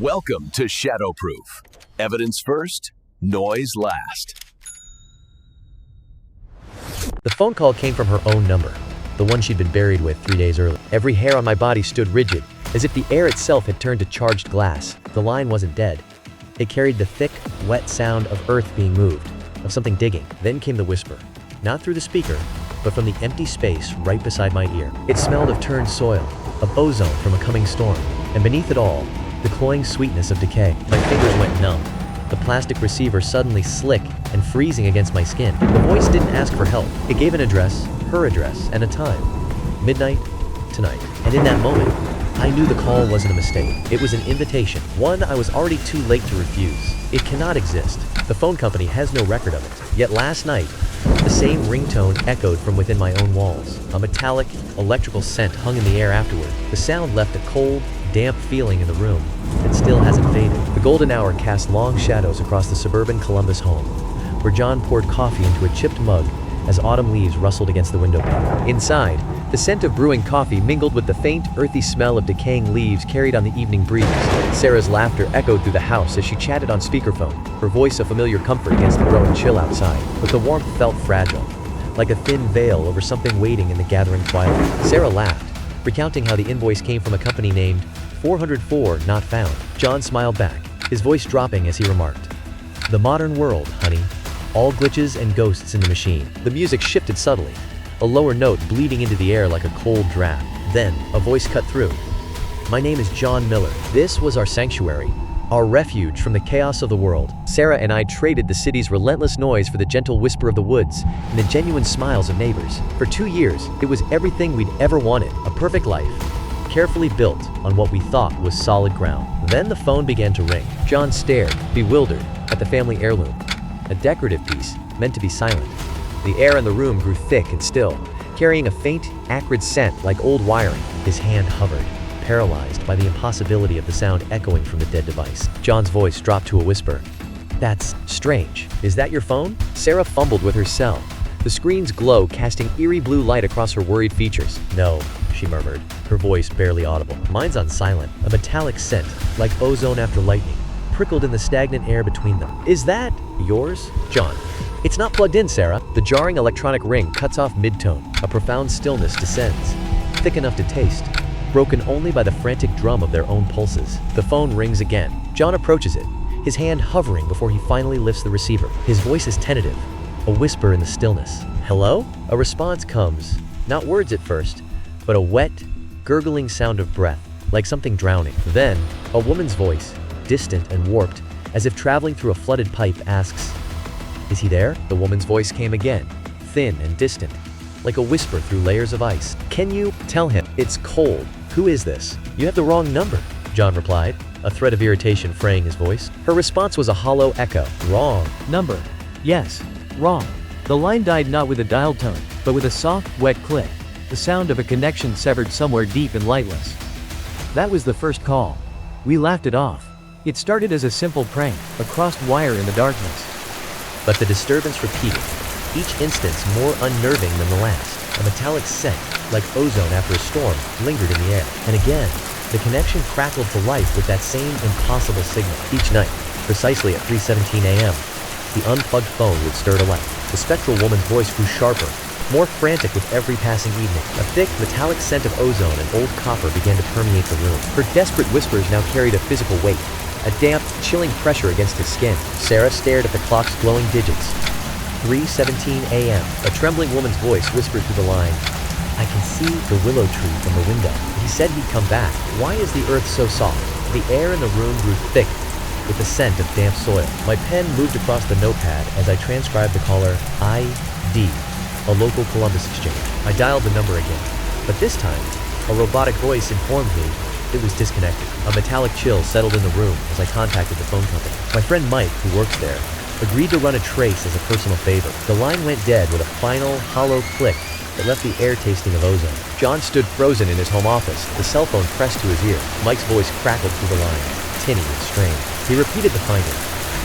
Welcome to Shadowproof. Evidence first, noise last. The phone call came from her own number, the one she'd been buried with 3 days earlier. Every hair on my body stood rigid, as if the air itself had turned to charged glass. The line wasn't dead. It carried the thick, wet sound of earth being moved, of something digging. Then came the whisper, not through the speaker, but from the empty space right beside my ear. It smelled of turned soil, of ozone from a coming storm, and beneath it all, the cloying sweetness of decay. My fingers went numb, the plastic receiver suddenly slick and freezing against my skin. The voice didn't ask for help. It gave an address, her address, and a time. Midnight, tonight. And in that moment, I knew the call wasn't a mistake. It was an invitation, one I was already too late to refuse. It cannot exist. The phone company has no record of it. Yet last night, the same ringtone echoed from within my own walls. A metallic, electrical scent hung in the air afterward. The sound left a cold, damp feeling in the room that still hasn't faded. The golden hour cast long shadows across the suburban Columbus home, where John poured coffee into a chipped mug as autumn leaves rustled against the window pane. Inside, the scent of brewing coffee mingled with the faint, earthy smell of decaying leaves carried on the evening breeze. Sarah's laughter echoed through the house as she chatted on speakerphone, her voice a familiar comfort against the growing chill outside. But the warmth felt fragile, like a thin veil over something waiting in the gathering twilight. Sarah laughed, recounting how the invoice came from a company named 404 Not Found. John smiled back, his voice dropping as he remarked, "The modern world, honey. All glitches and ghosts in the machine." The music shifted subtly, a lower note bleeding into the air like a cold draft. Then, a voice cut through. "My name is John Miller. This was our sanctuary, our refuge from the chaos of the world." Sarah and I traded the city's relentless noise for the gentle whisper of the woods and the genuine smiles of neighbors. For 2 years, it was everything we'd ever wanted, a perfect life, carefully built on what we thought was solid ground. Then the phone began to ring. John stared, bewildered, at the family heirloom, a decorative piece meant to be silent. The air in the room grew thick and still, carrying a faint, acrid scent like old wiring. His hand hovered, paralyzed by the impossibility of the sound echoing from the dead device. John's voice dropped to a whisper. "That's strange. Is that your phone?" Sarah fumbled with her cell, the screen's glow casting eerie blue light across her worried features. "No," she murmured, her voice barely audible. "Mine's on silent." A metallic scent, like ozone after lightning, prickled in the stagnant air between them. "Is that yours?" "John, it's not plugged in, Sarah." The jarring electronic ring cuts off mid-tone. A profound stillness descends, thick enough to taste, broken only by the frantic drum of their own pulses. The phone rings again. John approaches it, his hand hovering before he finally lifts the receiver. His voice is tentative, a whisper in the stillness. "Hello?" A response comes, not words at first, but a wet, gurgling sound of breath, like something drowning. Then, a woman's voice, distant and warped, as if traveling through a flooded pipe, asks, "Is he there?" The woman's voice came again, thin and distant, like a whisper through layers of ice. "Can you tell him it's cold? Who is this?" "You have the wrong number," John replied, a thread of irritation fraying his voice. Her response was a hollow echo. "Wrong Number. Yes, wrong." The line died not with a dial tone, but with a soft, wet click, the sound of a connection severed somewhere deep and lightless. That was the first call. We laughed it off. It started as a simple prank, a crossed wire in the darkness. But the disturbance repeated, each instance more unnerving than the last. A metallic scent, like ozone after a storm, lingered in the air. And again, the connection crackled to life with that same impossible signal. Each night, precisely at 3:17 a.m., the unplugged phone would stir to life. The spectral woman's voice grew sharper, more frantic with every passing evening. A thick, metallic scent of ozone and old copper began to permeate the room. Her desperate whispers now carried a physical weight, a damp, chilling pressure against his skin. Sarah stared at the clock's glowing digits. 3:17 a.m. A trembling woman's voice whispered through the line, "I can see the willow tree from the window. He said he'd come back. Why is the earth so soft?" The air in the room grew thick with the scent of damp soil. My pen moved across the notepad as I transcribed the caller ID, a local Columbus exchange. I dialed the number again, but this time, a robotic voice informed me it was disconnected. A metallic chill settled in the room as I contacted the phone company. My friend Mike, who works there, agreed to run a trace as a personal favor. The line went dead with a final, hollow click that left the air tasting of ozone. John stood frozen in his home office, the cell phone pressed to his ear. Mike's voice crackled through the line, tinny and strained. He repeated the finding,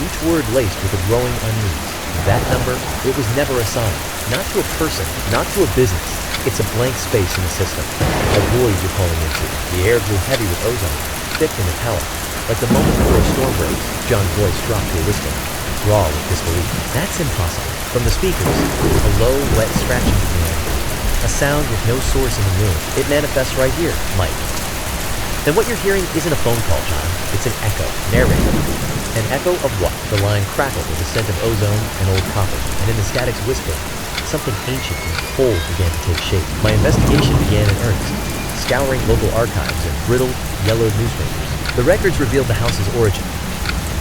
each word laced with a growing unease. That number, it was never assigned. Not to a person, not to a business. It's a blank space in the system. A void you're calling into. The air grew heavy with ozone, thick and metallic, Like the moment before a storm breaks, John's voice dropped to a whisper, raw with disbelief. That's impossible. From the speakers, a low, wet scratching began. A sound with no source in the room. It manifests right here, Mike. Then what you're hearing isn't a phone call, John. It's an echo. Narrator. An echo of what? The line crackled with the scent of ozone and old copper, and in the static's whisper, something ancient and cold began to take shape. My investigation began in earnest, scouring local archives and brittle, yellowed newspapers. The records revealed the house's origin.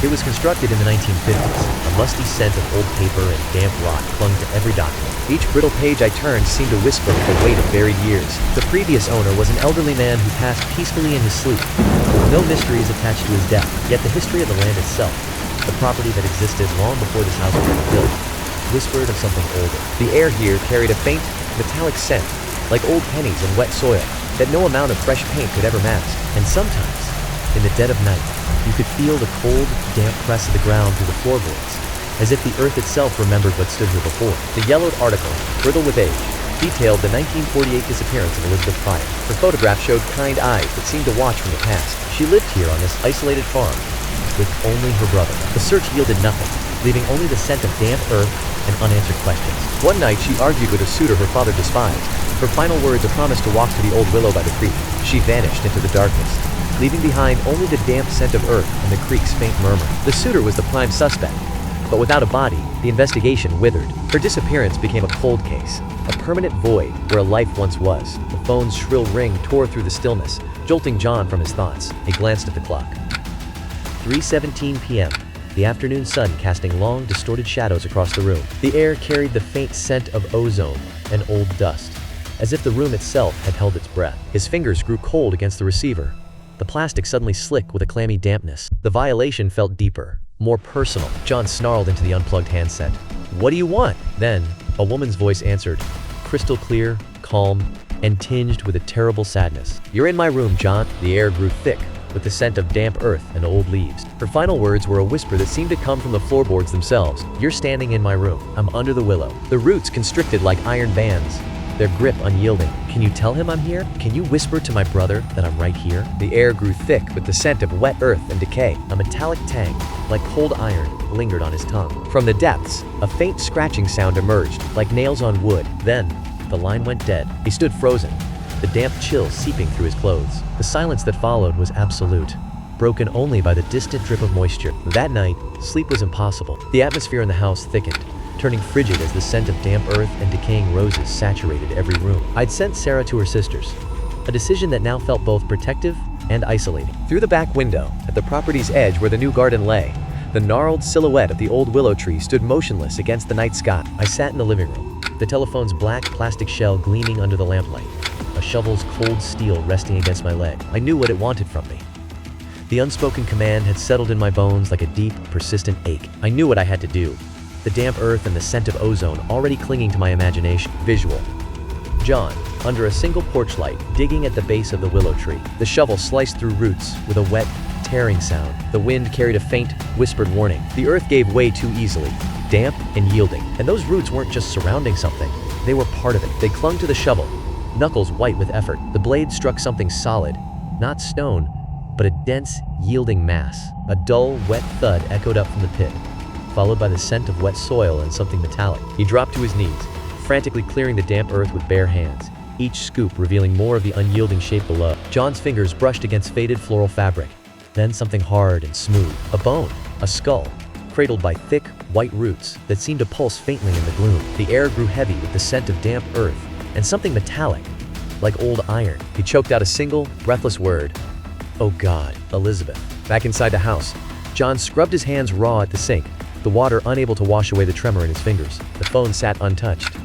It was constructed in the 1950s. A musty scent of old paper and damp rot clung to every document. Each brittle page I turned seemed to whisper with the weight of buried years. The previous owner was an elderly man who passed peacefully in his sleep. No mysteries attached to his death, yet the history of the land itself, the property that existed long before this house was ever built, whispered of something older. The air here carried a faint, metallic scent, like old pennies and wet soil, that no amount of fresh paint could ever mask. And sometimes, in the dead of night, you could feel the cold, damp press of the ground through the floorboards, as if the earth itself remembered what stood here before. The yellowed article, brittle with age, detailed the 1948 disappearance of Elizabeth Pryor. Her photograph showed kind eyes that seemed to watch from the past. She lived here on this isolated farm, with only her brother. The search yielded nothing, leaving only the scent of damp earth and unanswered questions. One night, she argued with a suitor her father despised. Her final words a promise to walk to the old willow by the creek. She vanished into the darkness, leaving behind only the damp scent of earth and the creek's faint murmur. The suitor was the prime suspect, but without a body, the investigation withered. Her disappearance became a cold case, a permanent void where a life once was. The phone's shrill ring tore through the stillness, jolting John from his thoughts. He glanced at the clock. 3:17 p.m., the afternoon sun casting long, distorted shadows across the room. The air carried the faint scent of ozone and old dust, as if the room itself had held its breath. His fingers grew cold against the receiver, the plastic suddenly slick with a clammy dampness. The violation felt deeper, more personal. John snarled into the unplugged handset. "What do you want?" Then, a woman's voice answered, crystal clear, calm, and tinged with a terrible sadness. "You're in my room, John." The air grew thick, with the scent of damp earth and old leaves. Her final words were a whisper that seemed to come from the floorboards themselves. "You're standing in my room. I'm under the willow." The roots constricted like iron bands, their grip unyielding. "Can you tell him I'm here? Can you whisper to my brother that I'm right here?" The air grew thick with the scent of wet earth and decay. A metallic tang, like cold iron, lingered on his tongue. From the depths, a faint scratching sound emerged, like nails on wood. Then, the line went dead. He stood frozen, the damp chill seeping through his clothes. The silence that followed was absolute, broken only by the distant drip of moisture. That night, sleep was impossible. The atmosphere in the house thickened, turning frigid as the scent of damp earth and decaying roses saturated every room. I'd sent Sarah to her sister's, a decision that now felt both protective and isolating. Through the back window, at the property's edge where the new garden lay, the gnarled silhouette of the old willow tree stood motionless against the night sky. I sat in the living room, the telephone's black plastic shell gleaming under the lamplight, a shovel's cold steel resting against my leg. I knew what it wanted from me. The unspoken command had settled in my bones like a deep, persistent ache. I knew what I had to do. The damp earth and the scent of ozone already clinging to my imagination. Visual. John, under a single porch light, digging at the base of the willow tree. The shovel sliced through roots with a wet, tearing sound. The wind carried a faint, whispered warning. The earth gave way too easily, damp and yielding. And those roots weren't just surrounding something, they were part of it. They clung to the shovel, knuckles white with effort. The blade struck something solid, not stone, but a dense, yielding mass. A dull, wet thud echoed up from the pit, followed by the scent of wet soil and something metallic. He dropped to his knees, frantically clearing the damp earth with bare hands, each scoop revealing more of the unyielding shape below. John's fingers brushed against faded floral fabric, then something hard and smooth. A bone, a skull, cradled by thick, white roots that seemed to pulse faintly in the gloom. The air grew heavy with the scent of damp earth and something metallic, like old iron. He choked out a single, breathless word. "Oh God, Elizabeth." Back inside the house, John scrubbed his hands raw at the sink, the water unable to wash away the tremor in his fingers. The phone sat untouched.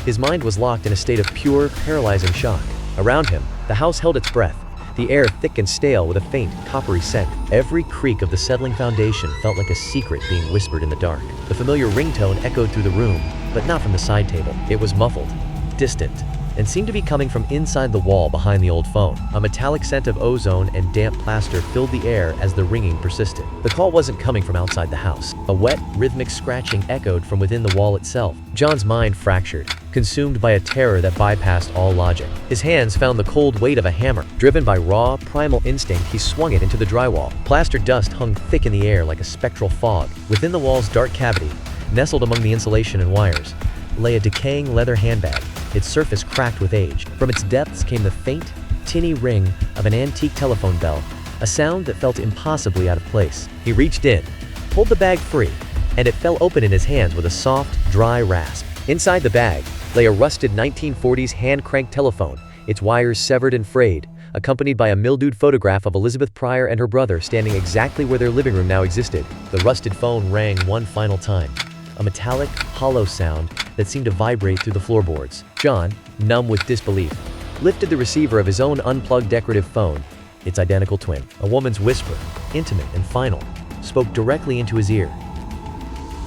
His mind was locked in a state of pure, paralyzing shock. Around him, the house held its breath, the air thick and stale with a faint, coppery scent. Every creak of the settling foundation felt like a secret being whispered in the dark. The familiar ringtone echoed through the room, but not from the side table. It was muffled, distant, and seemed to be coming from inside the wall behind the old phone. A metallic scent of ozone and damp plaster filled the air as the ringing persisted. The call wasn't coming from outside the house. A wet, rhythmic scratching echoed from within the wall itself. John's mind fractured, consumed by a terror that bypassed all logic. His hands found the cold weight of a hammer. Driven by raw, primal instinct, he swung it into the drywall. Plaster dust hung thick in the air like a spectral fog. Within the wall's dark cavity, nestled among the insulation and wires, lay a decaying leather handbag, its surface cracked with age. From its depths came the faint, tinny ring of an antique telephone bell, a sound that felt impossibly out of place. He reached in, pulled the bag free, and it fell open in his hands with a soft, dry rasp. Inside the bag lay a rusted 1940s hand-cranked telephone, its wires severed and frayed, accompanied by a mildewed photograph of Elizabeth Pryor and her brother standing exactly where their living room now existed. The rusted phone rang one final time, a metallic, hollow sound that seemed to vibrate through the floorboards. John, numb with disbelief, lifted the receiver of his own unplugged decorative phone, its identical twin. A woman's whisper, intimate and final, spoke directly into his ear.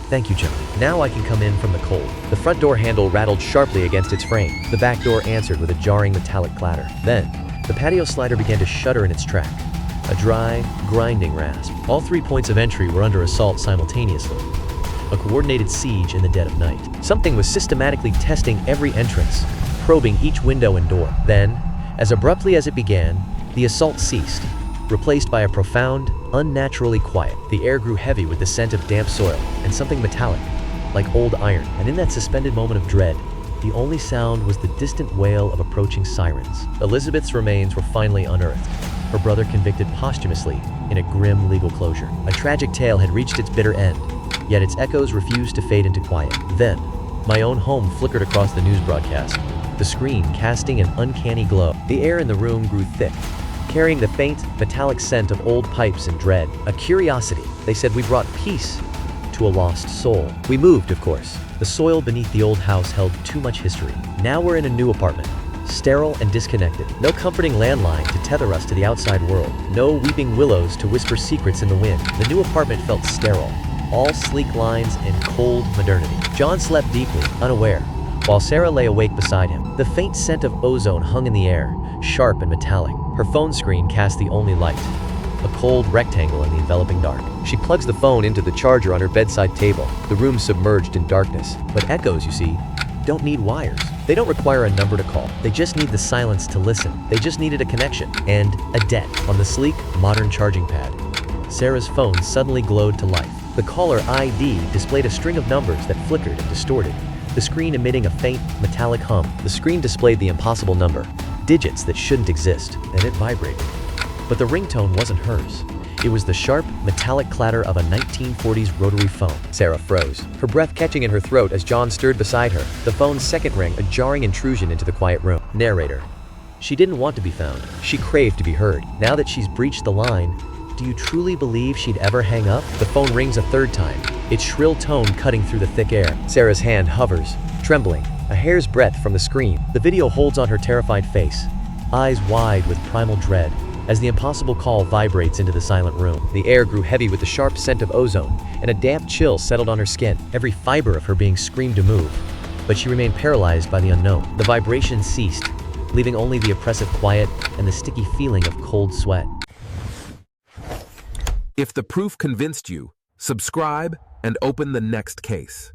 "Thank you, John. Now I can come in from the cold." The front door handle rattled sharply against its frame. The back door answered with a jarring metallic clatter. Then, the patio slider began to shudder in its track, a dry, grinding rasp. All 3 points of entry were under assault simultaneously. A coordinated siege in the dead of night. Something was systematically testing every entrance, probing each window and door. Then, as abruptly as it began, the assault ceased, replaced by a profound, unnaturally quiet. The air grew heavy with the scent of damp soil and something metallic, like old iron. And in that suspended moment of dread, the only sound was the distant wail of approaching sirens. Elizabeth's remains were finally unearthed, her brother convicted posthumously in a grim legal closure. A tragic tale had reached its bitter end, yet its echoes refused to fade into quiet. Then, my own home flickered across the news broadcast, the screen casting an uncanny glow. The air in the room grew thick, carrying the faint, metallic scent of old pipes and dread. A curiosity. They said we brought peace to a lost soul. We moved, of course. The soil beneath the old house held too much history. Now we're in a new apartment, sterile and disconnected. No comforting landline to tether us to the outside world. No weeping willows to whisper secrets in the wind. The new apartment felt sterile, all sleek lines and cold modernity. John slept deeply, unaware, while Sarah lay awake beside him. The faint scent of ozone hung in the air, sharp and metallic. Her phone screen cast the only light, a cold rectangle in the enveloping dark. She plugs the phone into the charger on her bedside table, the room submerged in darkness. But echoes, you see, don't need wires. They don't require a number to call. They just need the silence to listen. They just needed a connection and a debt. On the sleek, modern charging pad, Sarah's phone suddenly glowed to life. The caller ID displayed a string of numbers that flickered and distorted, the screen emitting a faint, metallic hum. The screen displayed the impossible number, digits that shouldn't exist, and it vibrated. But the ringtone wasn't hers. It was the sharp, metallic clatter of a 1940s rotary phone. Sarah froze, her breath catching in her throat as John stirred beside her. The phone's second ring, a jarring intrusion into the quiet room. Narrator. She didn't want to be found. She craved to be heard. Now that she's breached the line, do you truly believe she'd ever hang up? The phone rings a third time, its shrill tone cutting through the thick air. Sarah's hand hovers, trembling, a hair's breadth from the screen. The video holds on her terrified face, eyes wide with primal dread, as the impossible call vibrates into the silent room. The air grew heavy with the sharp scent of ozone, and a damp chill settled on her skin, every fiber of her being screamed to move. But she remained paralyzed by the unknown. The vibration ceased, leaving only the oppressive quiet and the sticky feeling of cold sweat. If the proof convinced you, subscribe and open the next case.